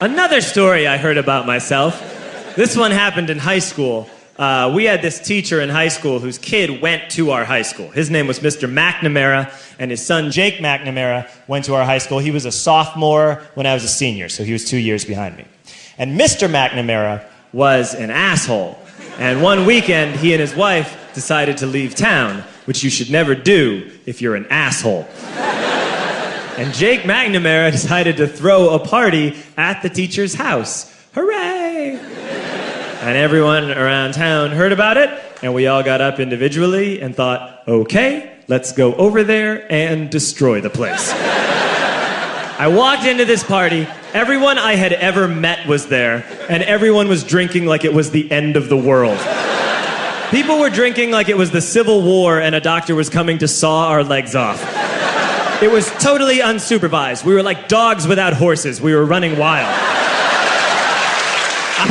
Another story I heard about myself. This one happened in high school. We had this teacher in high school whose kid went to our high school. His name was Mr. McNamara, and his son Jake McNamara went to our high school. He was a sophomore when I was a senior, so he was 2 years behind me. And Mr. McNamara was an asshole. And one weekend, he and his wife decided to leave town, which you should never do if you're an asshole. And Jake McNamara decided to throw a party at the teacher's house. Hooray! And everyone around town heard about it, and we all got up individually and thought, okay, let's go over there and destroy the place. I walked into this party, everyone I had ever met was there, and everyone was drinking like it was the end of the world. People were drinking like it was the Civil War and a doctor was coming to saw our legs off. It was totally unsupervised. We were like dogs without horses. We were running wild. I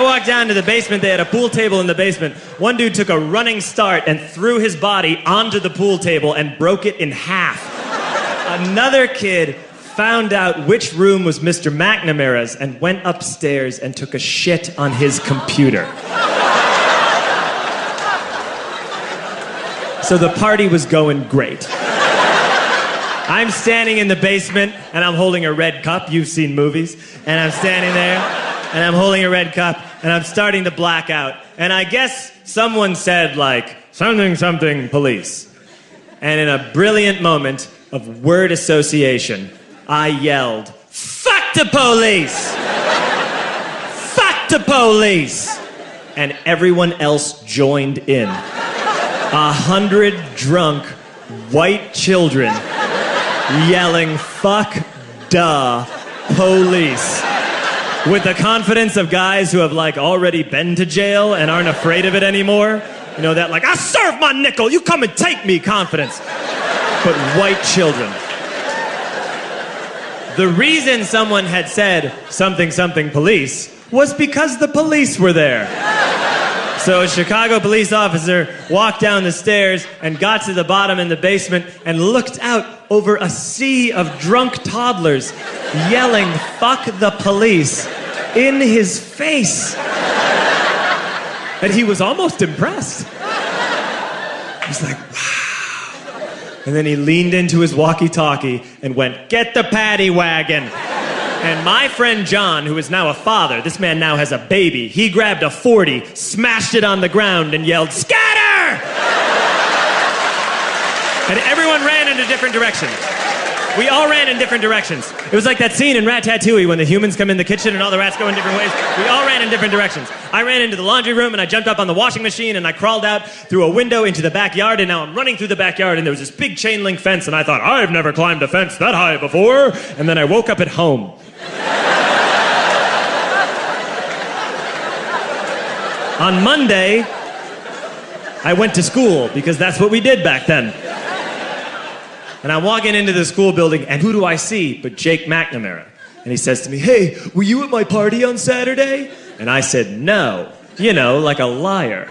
walked down to the basement. They had a pool table in the basement. One dude took a running start and threw his body onto the pool table and broke it in half. Another kid found out which room was Mr. McNamara's and went upstairs and took a shit on his computer. So the party was going great. I'm standing in the basement and I'm holding a red cup. You've seen movies. And I'm standing there and I'm holding a red cup and I'm starting to black out. And I guess someone said like, something, something, police. And in a brilliant moment of word association, I yelled, fuck the police! Fuck the police! And everyone else joined in. 100 drunk white children yelling, fuck the police. With the confidence of guys who have like already been to jail and aren't afraid of it anymore. You know, that like, I serve my nickel, you come and take me confidence. But white children. The reason someone had said something, something police was because the police were there. So a Chicago police officer walked down the stairs and got to the bottom in the basement and looked out over a sea of drunk toddlers yelling, fuck the police, in his face. And he was almost impressed. He was like, wow. And then he leaned into his walkie-talkie and went, get the paddy wagon. And my friend John, who is now a father, this man now has a baby, he grabbed a 40, smashed it on the ground, and yelled, scatter! And everyone ran in a different direction. We all ran in different directions. It was like that scene in Ratatouille when the humans come in the kitchen and all the rats go in different ways. We all ran in different directions. I ran into the laundry room and I jumped up on the washing machine and I crawled out through a window into the backyard, and now I'm running through the backyard and there was this big chain link fence and I thought, I've never climbed a fence that high before. And then I woke up at home. On Monday, I went to school because that's what we did back then. And I'm walking into the school building, and who do I see but Jake McNamara? And he says to me, hey, were you at my party on Saturday? And I said, no. You know, like a liar.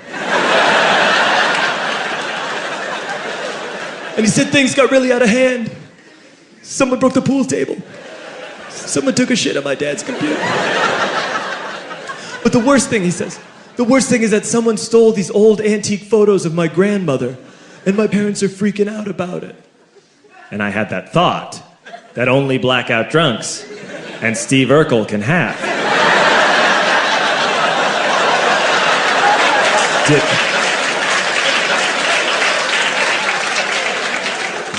And he said things got really out of hand. Someone broke the pool table. Someone took a shit on my dad's computer. But the worst thing, he says, the worst thing is that someone stole these old antique photos of my grandmother, and my parents are freaking out about it. And I had that thought that only blackout drunks and Steve Urkel can have.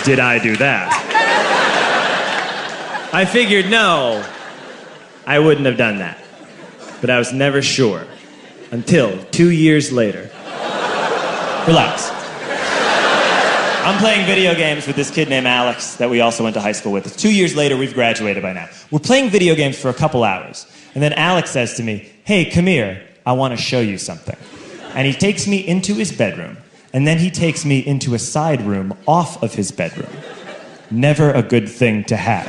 Did I do that? I figured, no, I wouldn't have done that. But I was never sure until 2 years later. Relax. I'm playing video games with this kid named Alex that we also went to high school with. 2 years later, we've graduated by now. We're playing video games for a couple hours. And then Alex says to me, hey, come here, I want to show you something. And he takes me into his bedroom. And then he takes me into a side room off of his bedroom. Never a good thing to have.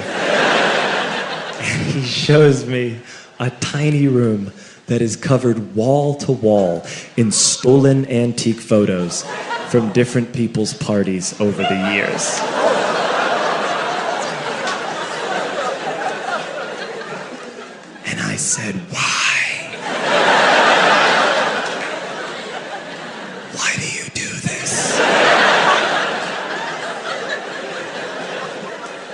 And he shows me a tiny room that is covered wall to wall in stolen antique photos from different people's parties over the years. said, why? Why do you do this?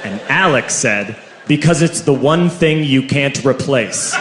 And Alex said, because it's the one thing you can't replace.